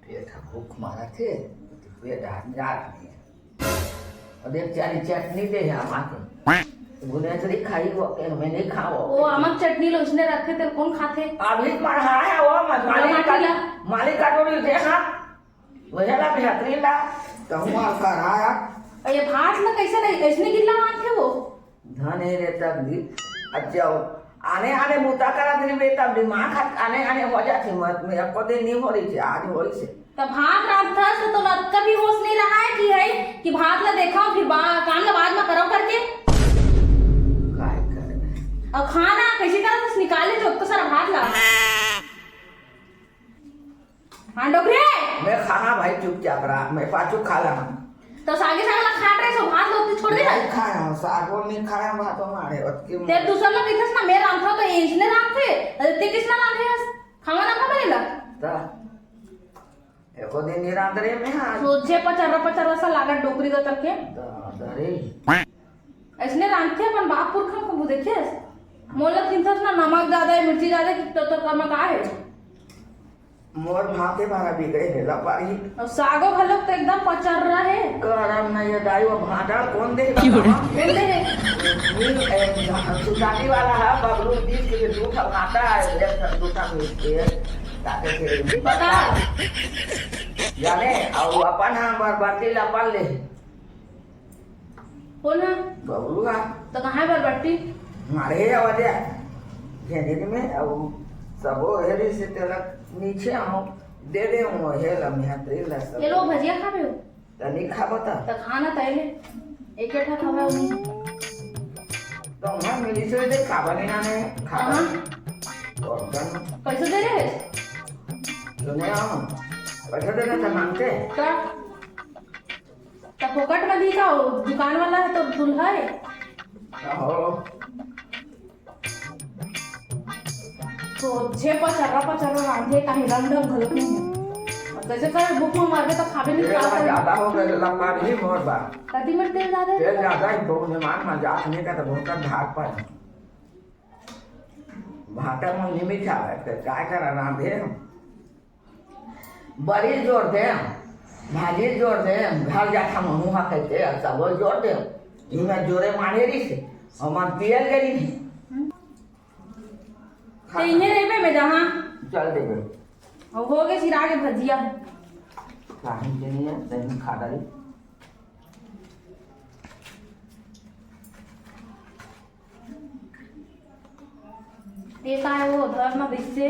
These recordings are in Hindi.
पेट भूख मारा थे पेट जात नहीं और देख चारी चटनी दे है आके गुनेचरी खाई वो के मैं नहीं खाओ वो अमक चटनी लो उसने रखे थे कौन खाते अभी मरहा है वो मालिक का डोरी देखा वहेला बेहतरीन ला कहूँ कराया ये भात ना कैसे नहीं कैसे गिल्ला मारते वो धने रे तब भी अच्छा आने आने मुता करा दिन में तब दिमाग आने आने हो जाती मत में आपको दिन नहीं हो रही थी आज हो रही से तब भात रात था तो कभी होश नहीं रहा है कि भात ला देखा फिर काम ला बाद में करो करके काय करे और खाना कैसे तरह से निकाले जो तो सारा भात ला हाँ डोकरे मैं खाना भाई चुपचाप रहा मैं पाचू खा रहा तो सागे सागे ला खा रहे सो भात लो छोड़ दे नहीं खाया हूँ सागो नहीं खाया भात हमारे ते दूसरा लोग इधर ना मेरा राम था तो इसने राम थे ते किसना राम है खावा ना खा बनेला ता एको दिन निरांतरे में हाँ सोचे पचर सा लागत डोकरी तो तक के दरे इसने राम थे अपन बाप पुरखा को देखे मोला थिंथस ना नमक ज्यादा है मिर्ची ज्यादा है तो कम का है मोर भाते बारा बिगड़े है लपारी और सागो भलक तो एकदम पचर रहा है करम नहीं है दाई वो भाटा कौन देगा कौन दे सुजानी वाला है बबलू बीच के दूध भाटा है एक दूटा मिलती है ताकि फिर बता जाने और अपन हम बरबट्टी लपन ले कौन है बबलू का तो कहाँ है बरबट्टी मारे आवाज़ घेरे में और सबो हेरी से तेरा नीचे हम दे दे हूँ हेल हम यहाँ तेल लगा ये लोग भजिया खा रहे हो तनी खा बता तो खाना तैले एक ठा खावा उन्हें तो हम मिली से दे खावा नहीं आने खावा और जन पैसे दे रहे सुने हम पैसे देना था मांगते क्या तो फोकट में दी का दुकान वाला है तो दूल्हा है हो तो छे पचर रांधे का हिरम ढंग घलक नहीं कैसे कर भूख में मार के तो खाबे नहीं खा ज्यादा हो गए लंबा भी मोर बा कटी में तेल ज्यादा तेल ज्यादा ही तो मेहमान मजाक नहीं का तो बहुत भाग पर भाटा में निमित है तो क्या कर रांधे बड़ी जोर दे भाजी जोर दे घर जाता मनुहा कहते सब जोर दे इनमें जोरे मारे रही से हम पियल गई तो इन्हें रेबे में जहाँ चल देबे और हो गए सिरा के भजिया काहे के नहीं है नहीं खा डाली ये का है वो धर ना दिससे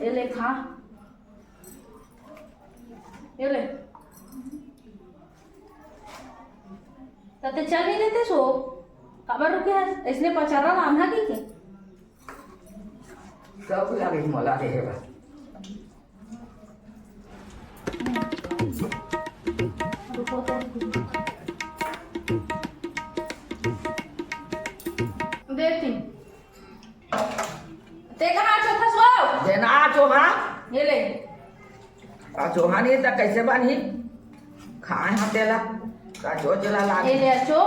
ये ले खा ये ले तते चल नहीं देते सो कबर रुके है इसने पचारा रांधा की के सब लगे मला देगा देखती ते कहाँ चौथा सो देना चोहा ये ले चोहा नहीं तो कैसे बनी खाए हाँ तेला का जो चला ये लागे ले अच्छो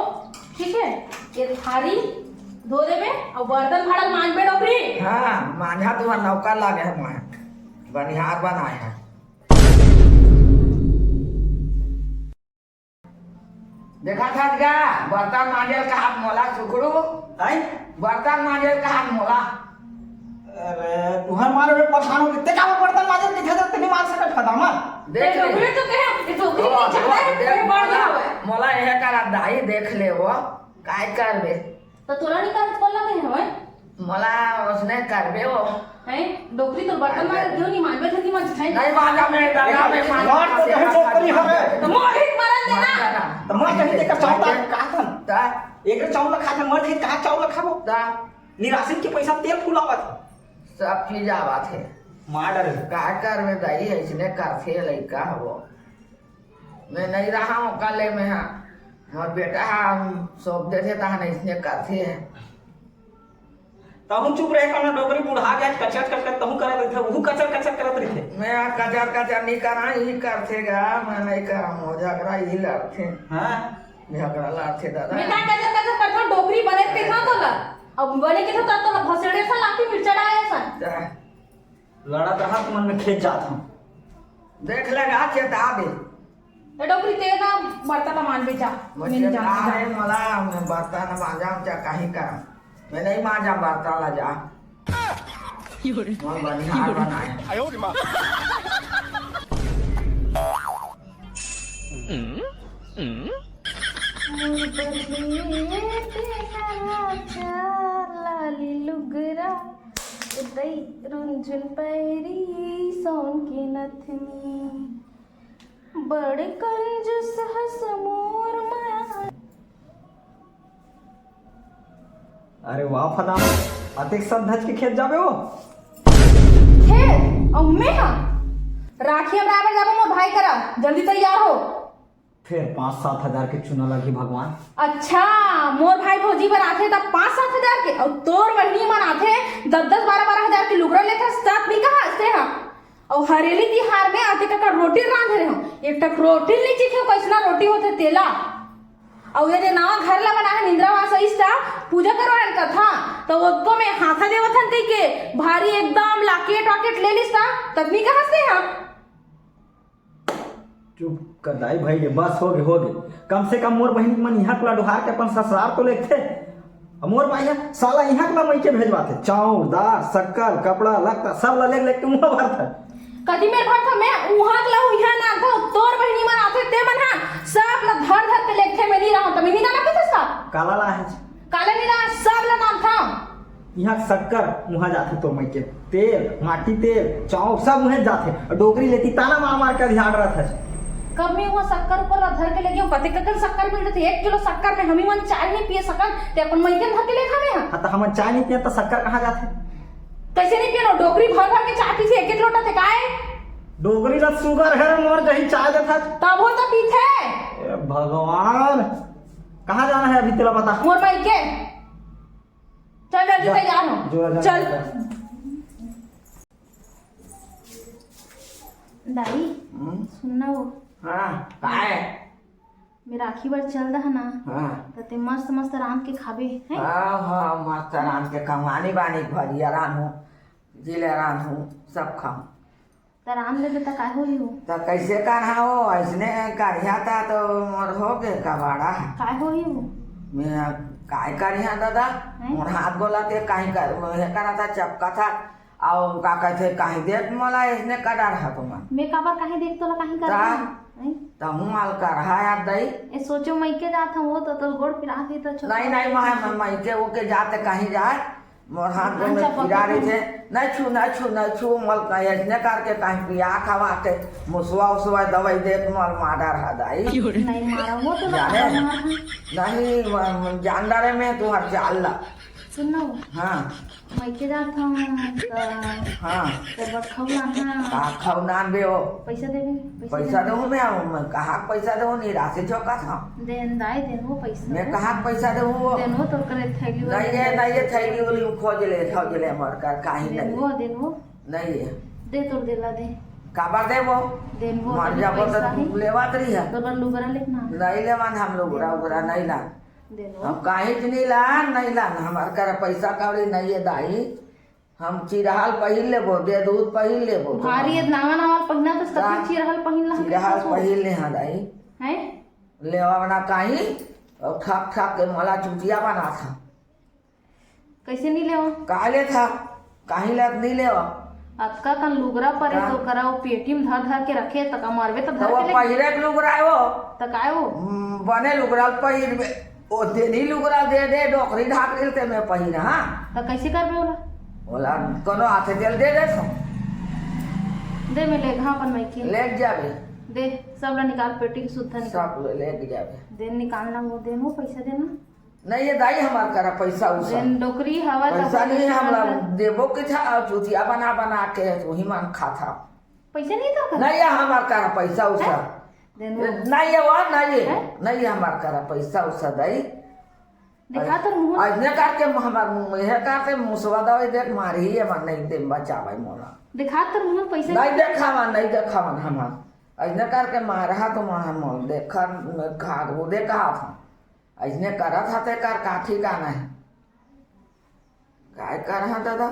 ठीक है ये थारी धो देबे और बर्तन भाड़ा मांज पे डोकरी हाँ मांझा तो नौका लागे है मैं बनिहार बनाए हैं देखा था क्या बर्तन मांझे का हाथ मोला सुखड़ू आई बर्तन मांझे का हाथ मोला अरे तुहर मारे में परेशान हो कितने का बर्तन माजे दिखे तो नहीं मार सकत फदा मा देख ले डोकरी तो कहे डोकरी नहीं चला है तेरे बाढ़ गया हुआ है मोला यह करा दाई देख ले वो काय करबे तो तोला निकाल कोला कहे हवे मोला उसने करबे वो हैं डोकरी तो बर्तन में क्यों नहीं मांजबे थे कि मांज खाई नहीं मांगा मैं दादा में लौट तो कहीं चोकरी हवे तो मोर हित मारन देना तो मैं कहीं ते का चावता का थन ता एक चावल खा था मर का चावल खाबो ता निराशिन के पैसा तेल फुलावत सब चीज आवत है माडर काय करबे दाई इसने करथे लइका हो मैं नहीं रहा हूँ कल में हाँ और बेटा हम सब देते ता इसने करथे है तहु चुप रहे कना डोकरी बुढ़ा गया कचर कचर तहु करत रहे वो कचर कचर करत रहे मैं कचर कचर नहीं करा ही करथेगा मैं नहीं करा हूँ झगड़ा ही लड़थे हां झगड़ा लड़थे दादा मैं का कजर करथा डोकरी बने के था तोला अब बने के था तो भसेड़े सा लाके मिर्चा डाले सन ता लड़ा तो हाथ मन में खेत जात हम देख लेगा चेता दे ए डोकरी ते ना बर्तन मान बेचा मुझे अरे मला मैं बर्तन मांजा चा काही का मैं नहीं मांजा बर्तन ला जा मैं बनिहार बनाए लाली लुगरा उदई रुंझुन पैरी सोन की नथनी बड़े कंजूस हस मोर माया। अरे वाह फदा अतिक सब धज के खेत जाबे हो खेत और मैं हाँ राखी हम बराबर जाबो मोर भाई करा जल्दी तैयार हो। फिर 5-7 हजार के चुना लगी भगवान। अच्छा मोर भाई भौजी बनाते तब 5-7 हजार के और तोर बहनी मनाते 10-10 12-12 हजार के लुगड़ा लेते साथ भी कहा से हम और हरेली तिहार में आते का रोटी रांध रहे हो एक टक रोटी नहीं चीखे कैसना रोटी होते तेला और ये नवा घर ला बना है निंद्रावास इस्ता पूजा करवाए का था तो उसको में हाथा देवथन ती के भारी एकदम लाकेट वाकेट ले लिस्ता तब नहीं कहा से हम चुप कर दाई भाई बस हो गए कम से कम मोर बहनी मन यहाँ कुला डुहार के अपन ससुराल तो लेते मोर भाई साला यहाँ कुला मई के भेजवाते चाउर दाल शक्कर कपड़ा लगता सब ला लेके लेके मुंह भर था कदी मेरे घर था मैं वहां ला यहाँ ना था तोर बहनी मन आते ते मन हां सब ला धर धर के लेके मैं नहीं रहा तो मैं नहीं जाना किथे सा काला ला है काले नीला सब ला नाम था यहाँ शक्कर मुहा जाते तो मई के तेल माटी तेल चाउर सब मुहे जाते डोकरी लेती ताना मार मार के ध्यान रहा था कब मैं वो शक्कर ऊपर धर के ले गया कते कतन शक्कर मिल रही 1 किलो शक्कर में हमी मन चाय नहीं पिए सकन ते अपन मईके धर के ले खावे हां हाँ तो हम चाय नहीं पिए तो शक्कर कहाँ जाते कैसे नहीं पिए डोकरी भर भर के चाय पी से 1-1 लोटा थे काहे डोकरी ला शुगर है मोर कहीं चाय देता तब हो तो पीथे भगवान कहाँ जाना है अभी तेरा बता मोर मईके चल जल्दी तैयार हो चल दाई सुनना वो हाँ काय मैं राखी बार चल रहा ना हाँ तो ते मस्त मस्त राम के खाबे हैं हाँ हाँ मस्त राम के कमानी बानी भरिया राम हूँ जिले राम हूँ सब खाऊं तो राम ले लेता काय हो हो तो कैसे करना हो ऐसने करिया था तो मोर हो गए कबाड़ा काय हो मैं काय करिया दादा मोर हाथ बोला ते कहीं कर मैं करा था चपका था और का कहते कहीं देख मला इसने कड़ा रहा तुम्हारा मैं काबर काहे देख तोला काहे कर रहा है तो हूँ माल कर रहा यार दई ए सोचो मई के जात हो तो गोड़ पिरा दे तो छोड़ नहीं मैं के ओके जाते कहीं जाए मोर हाथ में पिरा रही थे नहीं छू मल का इसने करके कहीं पिया खवाते मुसवा उसवा दवाई देख मल मारा रहा दाई नहीं मारा वो तो नहीं जानदारे में तू हर चाल ला सुनना हाँ मई के जात हूं हाँ तो बस खवना खवना बे हो पैसा देबे पैसा दो मैं कहा पैसा दो नहीं राशि चौका था देन दाई देन वो पैसा मैं कहा पैसा दो देन वो तो करे थैली नहीं ये थैली वाली खोज ले मर कर कहीं नहीं देन वो नहीं है दे तो देला दे काबर दे वो देन वो मर जा वो तो लेवात रही है तो लुगरा लेना नहीं लेवान हम लोग उगरा नहीं ला देन वो हम कहीं नहीं ला हमार कर पैसा कौड़ी नहीं है दाई हम चिरहाल पहिन लेबो दे दूध पहिन लेबो भारी है नावा नावा पहिना तो सब चिरहाल पहिन ला चिरहाल पहिन ले हां दाई हैं लेवा बना कहीं और ठक के मला चुटिया बना था कैसे नहीं लेवा काले था कहीं लग नहीं लेवा अक्का का लुगरा परे तो करा वो पेटी में धर धर के रखे तक मारवे तो धर वो के पहिरे के लुगरा है वो तक आए वो बने लुगरा पहिर ओ देनी लुगरा दे डोकरी ढाक देते मैं पहिर हां तो कैसे करबे बोला बोला कोनो हाथे तेल दे तो दे मैं ले घा अपन मैं के ले जाबे दे सब ला निकाल पेटी की सुद्धा निकाल सब ले जाबे दे निकालना वो देन वो पैसा देना नहीं ये दाई हमार करा पैसा उसा देन डोकरी हवा पैसा नहीं हमला देबो के था चुतिया बना के तू ही मान खा था पैसा नहीं था नहीं ये हमार करा पैसा उसा देन वो नहीं ये वो नहीं हमार करा पैसा उसा दाई दिखा तो मुंह अजने करके हमार मुंह है करके मुसवा दवाई देख मारी है मन नहीं दे बचावे मोला दिखा तो मुंह पैसा नहीं देखावन हमार अजने करके मारा तो मार मोल देखा खा वो दे कहा था अजने करा था ते कर का ठिकाना है काय कर रहा दादा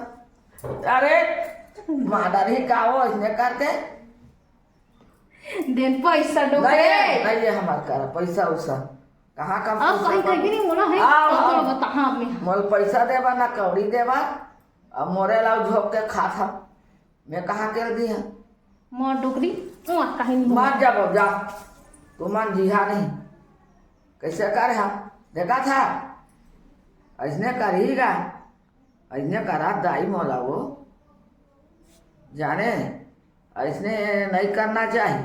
अरे मादर ही का हो अजने करके देन पैसा नहीं डोकरे है, नहीं है हमारे कर पैसा उसा कहाँ का अब कहीं कहीं नहीं मोला है आओ, अब तो आओ। बता हाँ में मोल पैसा देबा ना कौड़ी देबा अब मोरे लाओ झोंक के खा था मैं कहाँ कर दी है मोर डोकरी मोर कहीं नहीं मान जा बाबू जा तू मान जीहा नहीं कैसे कर हम देखा था ऐसने कर ही गा ऐसने करा दाई मोला वो जाने ऐसने नहीं करना चाहिए